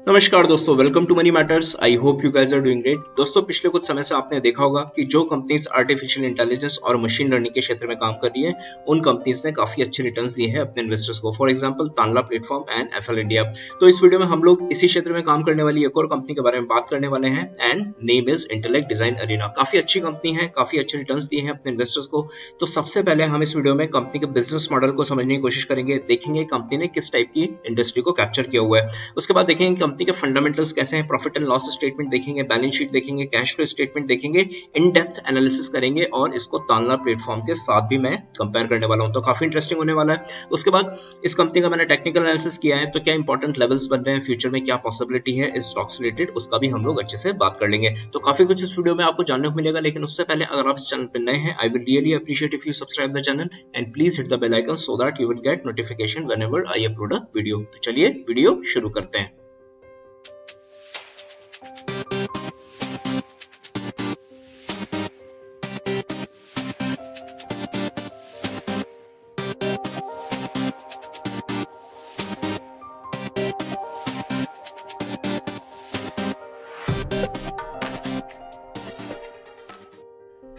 नमस्कार दोस्तों, welcome to money matters. I hope you guys are doing great. दोस्तों, पिछले कुछ समय से आपने देखा होगा कि जो कंपनीज आर्टिफिशियल इंटेलिजेंस और मशीन लर्निंग के क्षेत्र में काम कर रही है, उन कंपनीज ने काफी अच्छे रिटर्न्स दिए हैं अपने इन्वेस्टर्स को। For example Tanla platform and FL India. तो इस वीडियो में हम लोग इसी क्षेत्र में काम करने वाली एक और कंपनी के बारे में बात करने वाले हैं and name is Intellect Design Arena. काफी अच्छी कंपनी है, काफी अच्छे रिटर्न्स दिए हैं अपने इन्वेस्टर्स को। तो सबसे पहले हम इस वीडियो में कंपनी के बिजनेस मॉडल को समझने की कोशिश करेंगे, देखेंगे कंपनी ने किस टाइप की इंडस्ट्री को कैप्चर किया हुआ है। उसके बाद देखेंगे कंपनी के फंडामेंटल्स कैसे हैं, प्रॉफिट एंड लॉस स्टेटमेंट देखेंगे, बैलेंस शीट देखेंगे, कैश फ्लो स्टेटमेंट देखेंगे, इन डेप्थ एनालिसिस करेंगे और इसको तानला प्लेटफॉर्म के साथ भी मैं कंपेयर करने वाला हूं। तो काफी इंटरेस्टिंग होने वाला है। उसके बाद इस कंपनी का मैंने टेक्निकल एनालिसिस किया है, तो क्या इंपॉर्टेंट लेवल्स बन रहे हैं, फ्यूचर में क्या पॉसिबिलिटी है इस स्टॉक से रिलेटेड, उसका भी हम लोग अच्छे से बात कर लेंगे। तो काफी कुछ इस वीडियो में आपको जानने को मिलेगा, लेकिन उससे पहले अगर आप इस चैनल पर नए हैं, I will really appreciate if you subscribe the channel and please hit the bell icon so that you will get notification whenever I upload a video. तो चलिए वीडियो शुरू करते हैं।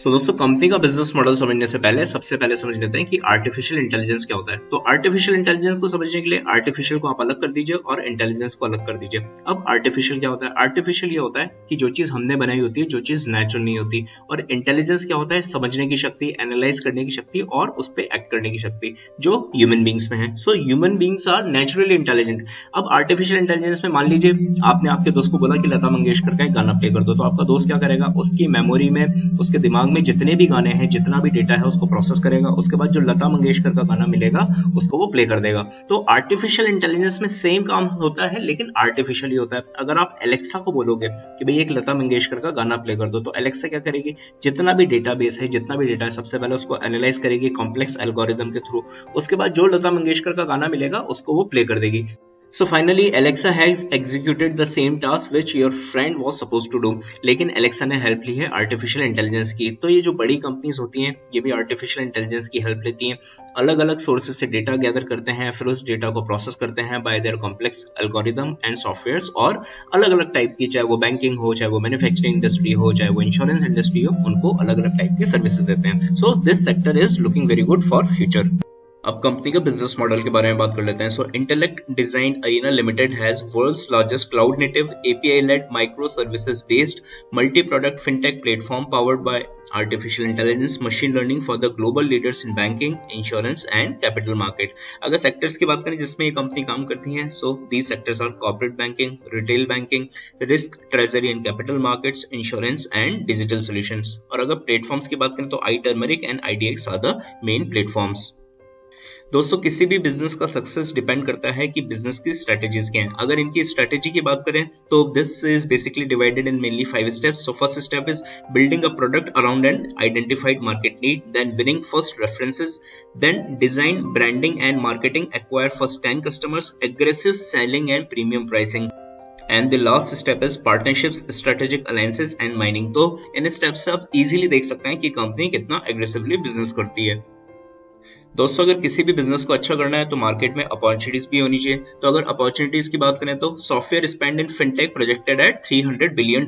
दोस्तों, कंपनी का बिजनेस मॉडल समझने से पहले सबसे पहले समझ लेते हैं कि आर्टिफिशियल इंटेलिजेंस क्या होता है। तो आर्टिफिशियल इंटेलिजेंस को समझने के लिए आर्टिफिशियल को आप अलग कर दीजिए और इंटेलिजेंस को अलग कर दीजिए। अब आर्टिफिशियल क्या होता है? आर्टिफिशियल ये होता है कि जो चीज हमने बनाई होती है, जो चीज नेचुरल नहीं होती। और इंटेलिजेंस क्या होता है? समझने की शक्ति, एनालाइज करने की शक्ति और उस पर एक्ट करने की शक्ति, जो ह्यूमन बींग्स में है। So human beings are naturally intelligent. अब आर्टिफिशियल इंटेलिजेंस में मान लीजिए आपने आपके दोस्त को बोला कि लता मंगेशकर का एक गाना प्ले कर दो, तो आपका दोस्त क्या करेगा? उसकी मेमोरी में, उसके दिमाग में जितने भी गाने हैं, जितना भी डेटा है, उसको प्रोसेस करेगा। उसके बाद जो लता मंगेशकर का गाना मिलेगा उसको वो प्ले कर देगा। तो आर्टिफिशियल इंटेलिजेंस में सेम काम होता है, लेकिन आर्टिफिशियली होता है। अगर आप एलेक्सा को बोलोगे कि भाई एक लता मंगेशकर का गाना प्ले कर दो, तो एलेक्सा क्या करेगी? जितना भी डेटाबेस है, जितना भी डेटा है, सबसे पहले उसको एनालाइज करेगी कॉम्प्लेक्स एल्गोरिदम के थ्रू। उसके बाद जो लता मंगेशकर का गाना मिलेगा उसको वो प्ले कर देगी। So finally, Alexa has executed the same task which your friend was supposed to do. लेकिन Alexa ने हेल्प ली है आर्टिफिशियल इंटेलिजेंस की। तो ये जो बड़ी कंपनीज होती हैं, ये भी आर्टिफिशियल इंटेलिजेंस की हेल्प लेती हैं। अलग अलग सोर्सेज से डेटा गैदर करते हैं, फिर उस डेटा को प्रोसेस करते हैं bye there complex algorithm and softwares. और अलग अलग टाइप की, चाहे वो बैंकिंग हो, चाहे वो मैन्युफैक्चरिंग इंडस्ट्री हो, चाहे वो इंश्योरेंस इंडस्ट्री हो, उनको अलग अलग टाइप की सर्विसेज देते हैं। So this sector is looking very good for future. अब कंपनी का बिजनेस मॉडल के बारे में बात कर लेते हैं। So Intellect Design Arena Limited has world's largest cloud native API led micro services based multi product fintech platform powered by artificial intelligence machine learning for the global leaders in banking, insurance and capital market. अगर sectors की बात करें जिसमें ये company काम करती है, so these sectors are corporate banking, retail banking, risk, treasury and capital markets, insurance and digital solutions. और अगर प्लेटफॉर्म्स की बात करें तो iTurmeric and IDX are the main platforms. दोस्तों, किसी भी बिजनेस का सक्सेस डिपेंड करता है कि बिजनेस की स्ट्रेटेजीज क्या हैं। अगर इनकी स्ट्रेटेजी की बात करें तो this is basically divided in mainly 5 steps. So first step is building a product around an identified market need, then winning first references, then design, branding and marketing, acquire first 10 customers, aggressive selling and premium pricing, and the last step is partnerships, strategic alliances and mining. तो इन steps से आप easily देख सकते हैं कि company कितना aggressively business करती है। दोस्तों, अगर किसी भी बिजनेस को अच्छा करना है तो मार्केट में अपॉर्चुनिटीज भी होनी चाहिए। तो अगर अपॉर्चुनिटीज की बात करें तो software spend in fintech projected at $300 billion.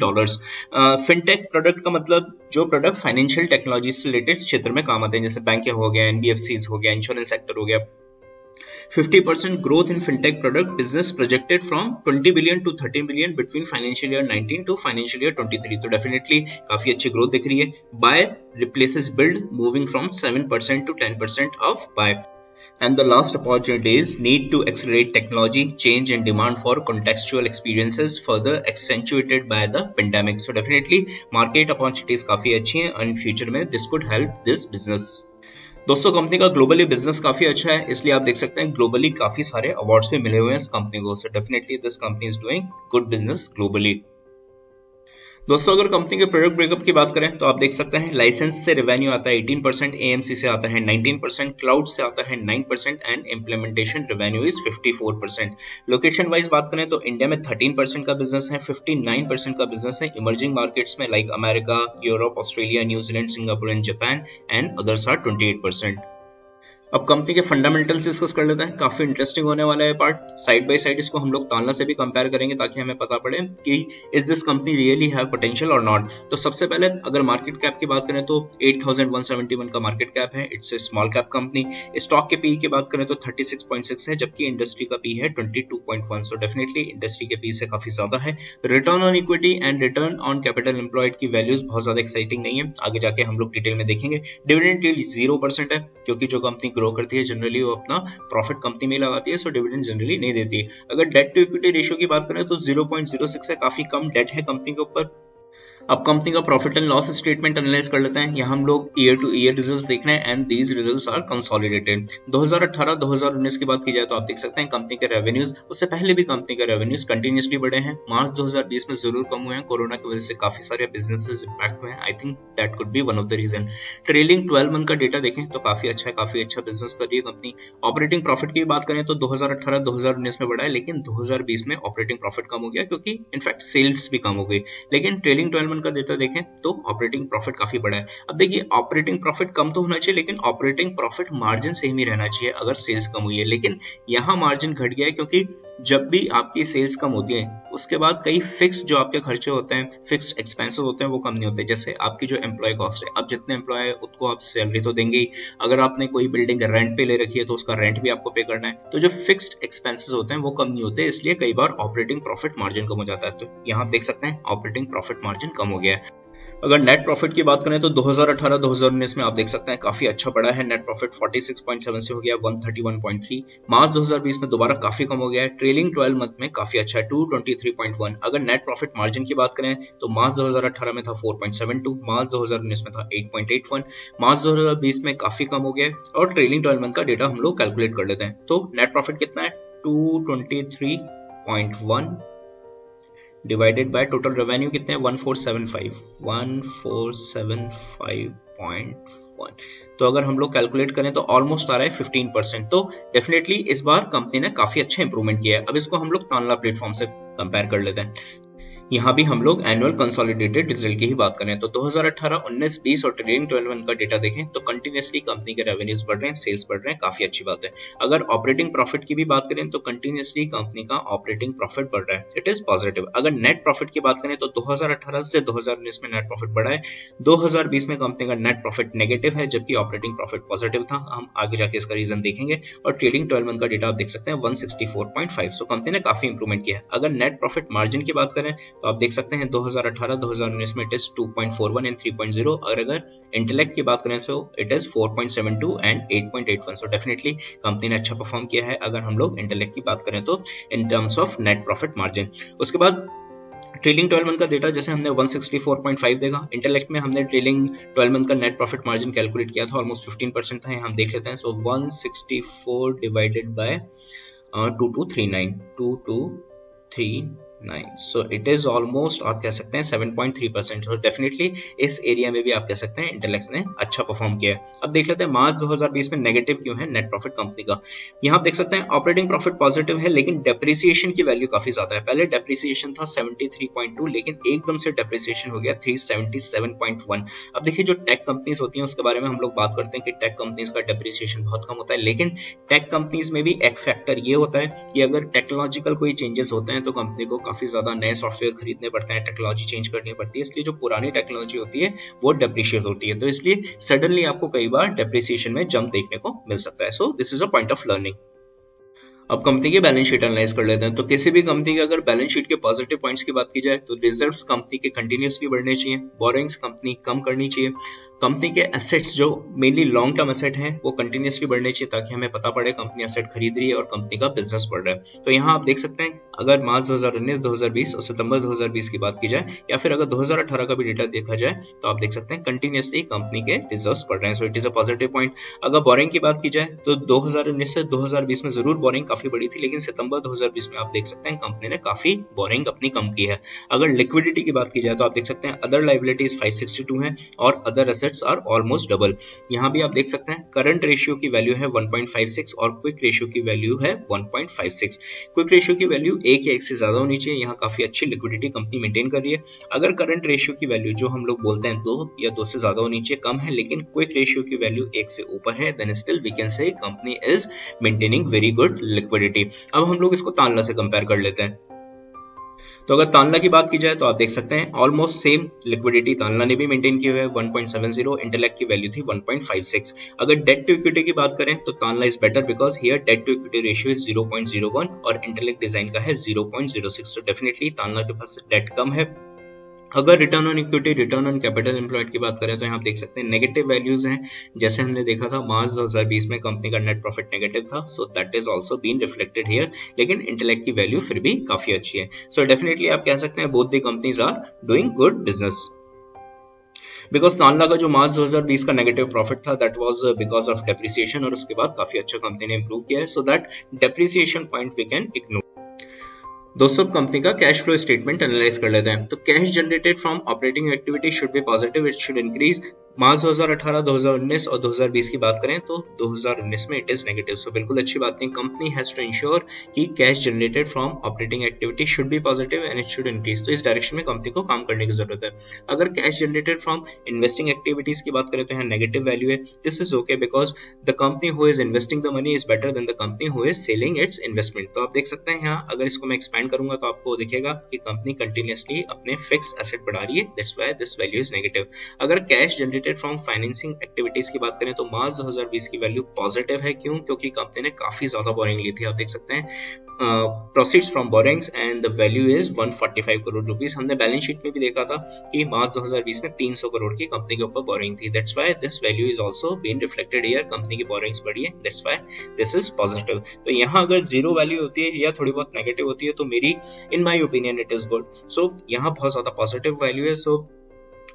Fintech product का मतलब जो प्रोडक्ट फाइनेंशियल टेक्नोलॉजी से रिलेटेड क्षेत्र में काम आते हैं, जैसे बैंक हो गया, एनबीएफसीज हो गया, इंश्योरेंस सेक्टर हो गया। 50% growth in fintech product business projected from 20 billion to 13 billion between financial year 19 to financial year 23। तो definitely काफी अच्छी growth दिख रही है। Buy replaces build, moving from 7% to 10% of buy। And the last opportunity is need to accelerate technology change and demand for contextual experiences further accentuated by the pandemic। So definitely market opportunities काफी अच्छी हैं and future में this could help this business। दोस्तों, company का globally business काफी अच्छा है, इसलिए आप देख सकते हैं ग्लोबली काफी सारे अवार्ड्स भी मिले हुए हैं इस कंपनी को। So definitely this company is doing good business globally. दोस्तों, अगर कंपनी के प्रोडक्ट ब्रेकअप की बात करें तो आप देख सकते हैं लाइसेंस से रेवेन्यू आता है 18%, एएमसी से आता है 19%, क्लाउड से आता है 9% and implementation revenue is 54%। Location wise बात करें तो इंडिया में 13% का बिजनेस है, 59% का बिजनेस है इमर्जिंग मार्केट्स में like America, Europe, Australia, New Zealand, Singapore and Japan, and others are 28%। अब कंपनी के फंडामेंटल्स डिस्कस कर लेते हैं, काफी इंटरेस्टिंग होने वाला है पार्ट। साइड बाय साइड इसको हम लोग तालना से भी कंपेयर करेंगे ताकि हमें पता पड़े कि is this company really have potential और नॉट। तो सबसे पहले अगर मार्केट कैप की बात करें तो 8171 का मार्केट कैप है, it's a small cap company. Stock के पी की बात करें तो 36.6 है, जबकि इंडस्ट्री का पी है 22.1, सो डेफिनेटली इंडस्ट्री के पी से काफी ज्यादा है। Return on equity and return on capital employed की वैल्यूज बहुत ज्यादा एक्साइटिंग नहीं है, आगे जाके हम लोग डिटेल में देखेंगे। डिविडेंड यील्ड 0% है, क्योंकि जो कंपनी ग्रो करती है जनरली वो अपना प्रॉफिट कंपनी में लगाती है, सो डिविडेंड जनरली नहीं देती है। अगर डेट टू इक्विटी रेशियो की बात करें तो 0.06 है, काफी कम डेट है कंपनी के ऊपर। अब कंपनी का profit and loss statement analyse कर लेते हैं। यहाँ हम लोग ईयर टू ईयर रिजल्ट्स देख रहे हैं and these results are consolidated. 2018-2019 की बात की जाए तो आप देख सकते हैं कंपनी के रेवेन्यूज, उससे पहले भी कंपनी के रेवेन्यूज कंटिन्यूसली बढ़े हैं। मार्च 2020 में जरूर कम हुए हैं, कोरोना की वजह से काफी सारे बिजनेसेस इंपैक्ट हुए हैं, I think that could be one of the reason. Trailing 12 month का डेटा देखें तो काफी अच्छा है, काफी अच्छा बिजनेस कर रही है कंपनी। ऑपरेटिंग प्रॉफिट की बात करें तो 2018-2019 में बढ़ा है, लेकिन 2020 में ऑपरेटिंग प्रॉफिट कम हो गया क्योंकि इनफैक्ट सेल्स भी कम हो गई। लेकिन ट्रेलिंग 12 मंथ का डेटा देखें तो ऑपरेटिंग प्रॉफिट काफी बड़ा है। अब देखिए ऑपरेटिंग प्रॉफिट कम तो होना चाहिए, लेकिन ऑपरेटिंग प्रॉफिट मार्जिन सेम ही रहना चाहिए अगर सेल्स कम हुई है। लेकिन यहाँ मार्जिन घट गया है क्योंकि जब भी आपकी सेल्स कम होती है उसके बाद कई फिक्स जो आपके खर्चे होते हैं, फिक्स्ड एक्सपेंसेस होते हैं, वो कम नहीं होते। जैसे आपकी जो एम्प्लॉय कॉस्ट है, आप जितने एम्प्लॉय है उसको आप सैलरी तो देंगे ही, अगर आपने कोई बिल्डिंग रेंट पे ले रखी है तो उसका रेंट भी आपको पे करना है। तो जो फिक्स्ड एक्सपेंसेस होते हैं वो कम नहीं होते, इसलिए कई बार ऑपरेटिंग प्रॉफिट मार्जिन कम हो जाता है। तो यहाँ आप देख सकते हैं ऑपरेटिंग प्रॉफिट मार्जिन कम हो गया है। अगर नेट प्रॉफिट की बात करें तो 2018-2019 में आप देख सकते हैं काफी अच्छा बढ़ा है। नेट प्रॉफिट 46.7 से हो गया 131.3। मार्च 2020 में दोबारा काफी कम हो गया है। ट्रेलिंग 12 मंथ में काफी अच्छा है 223.1। अगर नेट प्रॉफिट मार्जिन की बात करें तो मार्च 2018 में था 4.72, मार्च 2019 में था 8.81, मार्च 2020 में काफी कम हो गया। और ट्रेलिंग 12 मंथ का डेटा हम लोग कैलकुलेट कर लेते हैं। तो नेट प्रॉफिट कितना है 223.1 डिवाइडेड बाय टोटल रेवेन्यू कितने हैं 1475.1। तो अगर हम लोग कैलकुलेट करें तो ऑलमोस्ट आ रहा है 15%। तो डेफिनेटली इस बार कंपनी ने काफी अच्छा इंप्रूवमेंट किया है। अब इसको हम लोग तानला प्लेटफॉर्म से कंपेयर कर लेते हैं। यहाँ भी हम लोग एनुअल कंसोलिडेटेड रिजल्ट की ही बात करें तो 2018, 19, 20 और ट्रेलिंग 12 मंथ का डेटा देखें तो कंटिन्यूसली कंपनी के रेवेन्यूज बढ़ रहे हैं, सेल्स बढ़ रहे हैं, काफी अच्छी बात है। अगर ऑपरेटिंग प्रॉफिट की भी बात करें तो कंटिन्यूसली कंपनी का ऑपरेटिंग प्रॉफिट बढ़ रहा है, इट इज पॉजिटिव। अगर नेट प्रॉफिट की बात करें तो 2018 से 2019 में नेट प्रॉफिट बढ़ा है, 2020 में कंपनी का नेट प्रॉफिट नेगेटिव है जबकि ऑपरेटिंग प्रॉफिट पॉजिटिव था। हम आगे जाके इसका रीजन देखेंगे। और ट्रेलिंग 12 मंथ का डेटा आप देख सकते हैं 164.5, सो कंपनी ने काफी इंप्रूवमेंट किया है। अगर नेट प्रॉफिट मार्जिन की बात करें तो आप देख सकते हैं 2018-2019 में इट इज 2.41 एंड 3.0, और अगर इंटेलेक्ट की बात करें तो it is 4.72 and 8.81। So definitely company ने अच्छा परफॉर्म किया है अगर हम लोग इंटेलेक्ट की बात करें तो in terms of net profit margin. उसके बाद ट्रेलिंग 12 मंथ का डेटा जैसे हमने 164.5 देखा, इंटेलेक्ट में हमने ट्रेलिंग 12 मंथ का नेट प्रॉफिट मार्जिन कैलकुलेट किया था, ऑलमोस्ट 15% था। हम देख लेते हैं। सो 164 divided by 2239, so it is almost आप कह सकते हैं 7.3%। तो डेफिनेटली इस एरिया में भी आप कह सकते हैं इंटेलेक्ट ने अच्छा परफॉर्म किया है। अब देख लेते हैं मार्च 2020 में नेगेटिव क्यों है नेट प्रॉफिट कंपनी का। यहाँ आप देख सकते हैं ऑपरेटिंग प्रॉफिट पॉजिटिव है, लेकिन डेप्रिसिएशन की वैल्यू काफी ज्यादा है। पहले डेप्रिसिएशन था 73.2, लेकिन एकदम से डेप्रिसिएशन हो गया 377.1। अब देखिए जो टेक कंपनीज होती हैं उसके बारे में हम लोग बात करते हैं कि टेक कंपनीज का डेप्रिसिएशन बहुत कम होता है, लेकिन टेक कंपनीज में भी एक फैक्टर ये होता है कि अगर टेक्नोलॉजिकल कोई चेंजेस होते हैं तो कंपनी को काफी ज्यादा नए सॉफ्टवेयर खरीदने पड़ते हैं, टेक्नोलॉजी चेंज करनी पड़ती है, इसलिए जो पुरानी टेक्नोलॉजी होती है वो डेप्रिशिएट होती है। तो इसलिए सडनली आपको कई बार डेप्रिसिएशन में जंप देखने को मिल सकता है। So this is a point of learning. अब कंपनी की बैलेंस शीट एनालाइज कर लेते हैं। तो किसी भी कंपनी के अगर बैलेंस शीट के पॉजिटिव पॉइंट्स की बात की जाए तो रिजर्व्स कंपनी के कंटिन्यूसली बढ़ने चाहिए, बोरोइंग्स कंपनी कम करनी चाहिए, कंपनी के एसेट्स जो मेनली लॉन्ग टर्म एसेट हैं वो कंटिन्यूसली बढ़ने चाहिए ताकि हमें पता पड़े कंपनी एसेट खरीद रही है और कंपनी का बिजनेस बढ़ रहा है। तो यहाँ आप देख सकते हैं अगर मार्च 2019, 2020 और सितंबर 2020 की बात की जाए या फिर अगर 2018 का भी डेटा देखा जाए तो आप देख सकते हैं कंटिन्यूसली कंपनी के रिजर्व्स बढ़ रहे हैं। सो it is a positive point. अगर बोरिंग की बात की जाए तो 2019 से 2020 में जरूर बोरिंग काफी काफी बड़ी थी, लेकिन सितंबर 2020 में आप देख सकते हैं कंपनी ने काफी बोरिंग अपनी कम की है। अगर लिक्विडिटी की बात की जाए तो आप देख सकते हैं अदर लाइबिलिटीज 562 है और other assets are almost double. यहाँ भी आप देख सकते हैं करंट रेशियो की वैल्यू है 1.56 और क्विक रेशियो की वैल्यू है 1.56। क्विक रेशियो की वैल्यू 1 या 1 से ज्यादा होनी चाहिए। यहाँ काफी अच्छी लिक्विडिटी कंपनी मेंटेन कर रही है। अगर करंट रेशियो की वैल्यू जो हम लोग बोलते हैं 2 या 2 से ज्यादा होनी चाहिए, कम है, लेकिन क्विक रेशियो की वैल्यू 1 से ऊपर है, then still we can say company is maintaining very good liquidity. अब हम लोग इसको तानला से कंपेयर कर लेते हैं। तो अगर तानला की बात की जाए तो आप देख सकते हैं ऑलमोस्ट सेम लिक्विडिटी तानला ने भी मेंटेन की हुई है 1.70, इंटेलेक्ट की वैल्यू थी 1.56। अगर डेट टू इक्विटी की बात करें तो Tanla is better because here debt to equity ratio is 0.01 और इंटेलेक्ट डिजाइन का है 0.06। तो डेफिनेटली तानला के पास डेट कम है। अगर return on equity, return on capital employed की बात करें तो यहाँ आप देख सकते हैं नेगेटिव वैल्यूज हैं। जैसे हमने देखा था मार्च 2020 में कंपनी का नेट प्रॉफिट नेगेटिव था, so that is also been reflected here, लेकिन इंटेलेक्ट की वैल्यू फिर भी काफी अच्छी है। सो डेफिनेटली आप कह सकते हैं both the companies are doing good business. Because Tanla का जो मार्च 2020 का नेगेटिव प्रॉफिट था that was because of depreciation और उसके बाद काफी अच्छा कंपनी ने इंप्रूव किया है, so that depreciation point we can ignore. दोस्तों कंपनी का कैश फ्लो स्टेटमेंट एनालाइज कर लेते हैं। तो cash generated from operating activity should be positive, it should increase. March 2018, 2019 और 2020 की बात करें तो 2019 में इट इज नेगेटिव, सो बिल्कुल अच्छी बात नहीं। कंपनी हैज टू इंश्योर कि cash generated from operating activity should be positive and it should increase. तो इस डायरेक्शन में कंपनी को काम करने की जरूरत है। अगर cash generated from investing activities की बात करें तो यहाँ नेगेटिव वैल्यू है। This is okay because the company who is investing the money is better than the company who is selling it's investment. तो आप देख सकते हैं यहाँ अगर इसको मैं एक्सपैंड करूंगा तो आपको दिखेगा कि कंपनी कंटिन्यूअसली अपने फिक्स एसेट बढ़ा रही है, that's why this value is negative. अगर cash generated from financing activities की बात करें तो मार्च 2020 की वैल्यू पॉजिटिव है। क्यों? क्योंकि कंपनी ने काफी ज्यादा बोरिंग ली थी। आप देख सकते हैं proceeds from borings and the value is 145 crore rupees. हमने बैलेंस शीट में भी देखा था कि मार्च 2020 में 300 करोड़ की कंपनी के ऊपर बोरिंग थी, that's why this value is also been reflected here. Company की बोरिंग्स बढ़ी है, that's why this is positive. तो यहाँ अगर जीरो वैल्यू होती है या थोड़ी बहुत नेगेटिव होती है तो मेरी in my opinion it is good. So यहाँ बहुत ज्यादा पॉजिटिव वैल्यू है, सो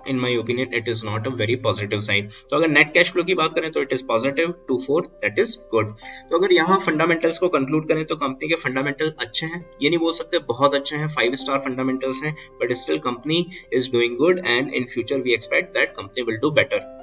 in my opinion it is not a very positive sign। तो अगर नेट कैश फ्लो की बात करें तो it is positive 24, that is good. तो अगर यहाँ फंडामेंटल्स को कंक्लूड करें तो कंपनी के फंडामेंटल अच्छे हैं, ये नहीं बोल सकते बहुत अच्छे हैं, 5 स्टार फंडामेंटल्स हैं, but still company is doing good and in future we expect that company will do better.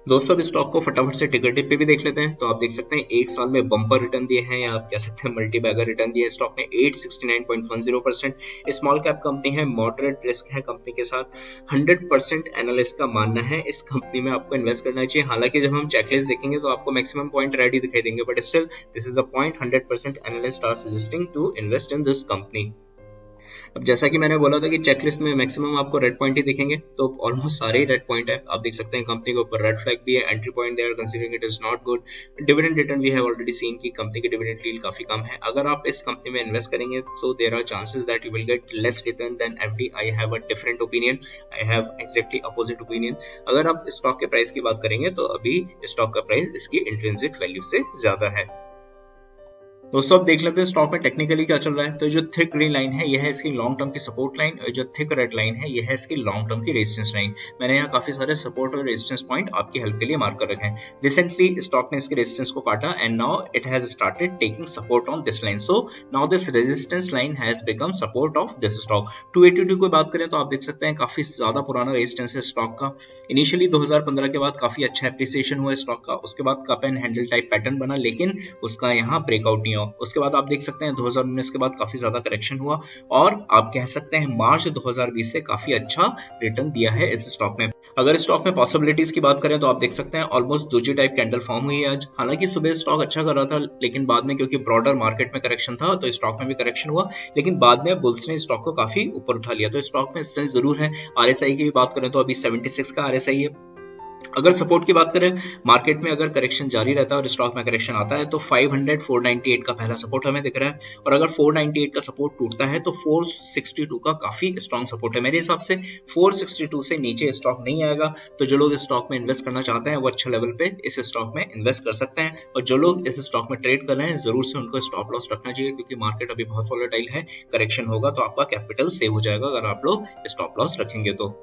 दोस्तों अब स्टॉक को फटाफट से टिकर टिप पे भी देख लेते हैं। तो आप देख सकते हैं एक साल में बम्पर रिटर्न दिए हैं या आप कह सकते हैं मल्टी बैगर रिटर्न दिए स्टॉक ने 869.10%। स्मॉल कैप कंपनी है, मॉडरेट रिस्क है कंपनी के साथ। 100% एनालिस्ट का मानना है इस कंपनी में आपको इन्वेस्ट करना चाहिए। हालांकि जब हम चेकलिस्ट देखेंगे तो आपको मैक्सिमम पॉइंट रेड ही दिखाई देंगे, but still this is the point 100% analyst are suggesting to invest in this company. अब जैसा कि मैंने बोला था कि चेकलिस्ट में मैक्सिमम आपको रेड पॉइंट ही दिखेंगे, तो ऑलमोस्ट सारे ही रेड पॉइंट है। आप देख सकते हैं कंपनी के ऊपर रेड फ्लैग भी है, entry point they are considering it is not good. Dividend return we have already seen कि कंपनी की डिविडेंड यील्ड काफी कम है। अगर आप इस कंपनी में इन्वेस्ट करेंगे तो there are chances that you will get less return than FD. I have a different opinion, I have exactly opposite opinion. अगर आप स्टॉक के प्राइस की बात करेंगे तो अभी स्टॉक का प्राइस इसकी इंट्रिंसिक वैल्यू से ज्यादा है। दोस्तों अब देख लेते हैं स्टॉक में टेक्निकली क्या चल रहा है। तो जो थिक ग्रीन लाइन है यह है इसकी लॉन्ग टर्म की सपोर्ट लाइन, और जो थिक रेड लाइन है यह है इसकी लॉन्ग टर्म की रेजिस्टेंस लाइन। मैंने यहाँ काफी सारे सपोर्ट और रेजिस्टेंस पॉइंट आपकी हेल्प के लिए मार्क कर रखे हैं। रिसेंटली स्टॉक ने इसके रेजिस्टेंस को काटा and now it has started taking support on this line, so now this resistance line has become support of this stock. 282 की बात करें तो आप देख सकते हैं काफी ज्यादा पुराना रेजिस्टेंस है स्टॉक का। इनिशियली 2015 के बाद काफी अच्छा एप्रिसिएशन हुआ स्टॉक का, उसके बाद cup and handle type pattern बना, लेकिन उसका यहाँ ब्रेकआउट नहीं हुआ। उसके बाद आप देख सकते हैं 2019 के बाद काफी ज्यादा करेक्शन हुआ और आप कह सकते हैं मार्च 2020 से काफी अच्छा रिटर्न दिया है इस स्टॉक में। अगर स्टॉक में पॉसिबिलिटीज की बात करें तो आप देख सकते हैं almost doji type candle form हुई है आज। हालांकि सुबह स्टॉक अच्छा कर रहा था, लेकिन बाद में क्योंकि ब्रॉडर मार्केट में करेक्शन था तो स्टॉक में भी करेक्शन हुआ, लेकिन बाद में बुल्स ने स्टॉक को काफी ऊपर उठा लिया। तो स्टॉक में स्ट्रेंथ जरूर है। आरएसआई की भी बात करें तो अभी 76 का आरएसआई है। अगर सपोर्ट की बात करें मार्केट में अगर करेक्शन जारी रहता है और स्टॉक में करेक्शन आता है तो 500 498 का पहला सपोर्ट हमें दिख रहा है, और अगर 498 का सपोर्ट टूटता है तो 462 का काफी स्ट्रॉन्ग सपोर्ट है। मेरे हिसाब से 462 से नीचे स्टॉक नहीं आएगा, तो जो लोग इस स्टॉक में इन्वेस्ट करना चाहते हैं वो अच्छे लेवल पे इस स्टॉक में इन्वेस्ट कर सकते हैं, और जो लोग इस स्टॉक में ट्रेड कर रहे हैं जरूर से उनको स्टॉप लॉस रखना चाहिए, क्योंकि मार्केट अभी बहुत वोलेटाइल है। करेक्शन होगा तो आपका कैपिटल सेव हो जाएगा अगर आप लोग स्टॉप लॉस रखेंगे तो।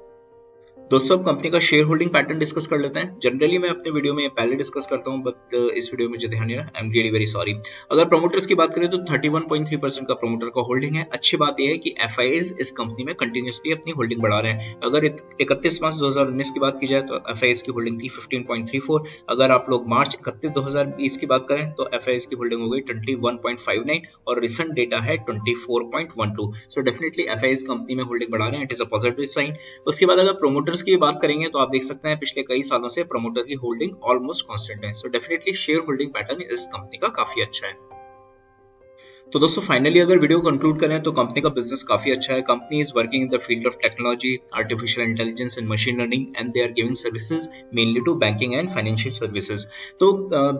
दोस्तों अब कंपनी का शेयर होल्डिंग पैटर्न डिस्कस कर लेते हैं। जनरली मैं अपने वीडियो में पहले डिस्कस करता हूं, बट इस वीडियो में मुझे ध्यान नहीं रहा, I am really very sorry. अगर प्रोमोटर्स की बात करें तो 31.3% का प्रोमोटर का होल्डिंग है। अच्छी बात यह है कि एफआईआईज इस कंपनी में कंटिन्यूसली अपनी होल्डिंग बढ़ा रहे हैं। अगर 31 मार्च 2019 की बात की जाए तो एफआईआईज की होल्डिंग थी 15.34। अगर आप लोग मार्च 31 2020 की बात करें तो एफआईआईज की होल्डिंग हो गई 21.59 और रिसेंट डेटा है 24.12। सो डेफिनेटली एफआईआईज कंपनी में होल्डिंग बढ़ा रहे हैं, it is a positive sign. उसके बाद अगर प्रोमोटर्स की बात करेंगे तो आप देख सकते हैं पिछले कई सालों से प्रमोटर की होल्डिंग ऑलमोस्ट कांस्टेंट है। So definitely share holding pattern इस कंपनी का काफी अच्छा है। तो दोस्तों फाइनली अगर वीडियो कंक्लूड करें तो कंपनी का बिजनेस काफी अच्छा है। Company is working in the field of technology, artificial intelligence and machine learning and they are giving services mainly to banking and financial services. तो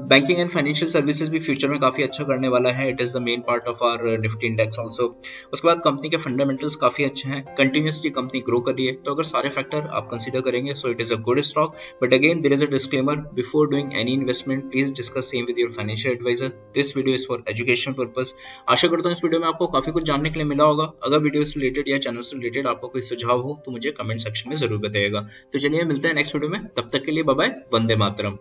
बैंकिंग एंड फाइनेंशियल सर्विसेज भी future में काफी अच्छा करने वाला है। It is the main part of our Nifty index also. उसके बाद कंपनी के फंडामेंटल्स काफी अच्छे हैं, कंटिन्यूसली कंपनी ग्रो कर रही है। तो अगर सारे फैक्टर आप कंसिडर करेंगे so it is a good stock. But again there is a disclaimer, before doing any investment please discuss same with your financial advisor. This video is for education purpose. आशा करता हूँ इस video में आपको काफी कुछ जानने के लिए मिला होगा। अगर वीडियो से रिलेटेड या चैनल से रिलेटेड आपको कोई सुझाव हो तो मुझे कमेंट सेक्शन में जरूर बताइएगा। तो चलिए मिलते हैं नेक्स्ट वीडियो में, तब तक के लिए बाय बाय, वंदे मातरम।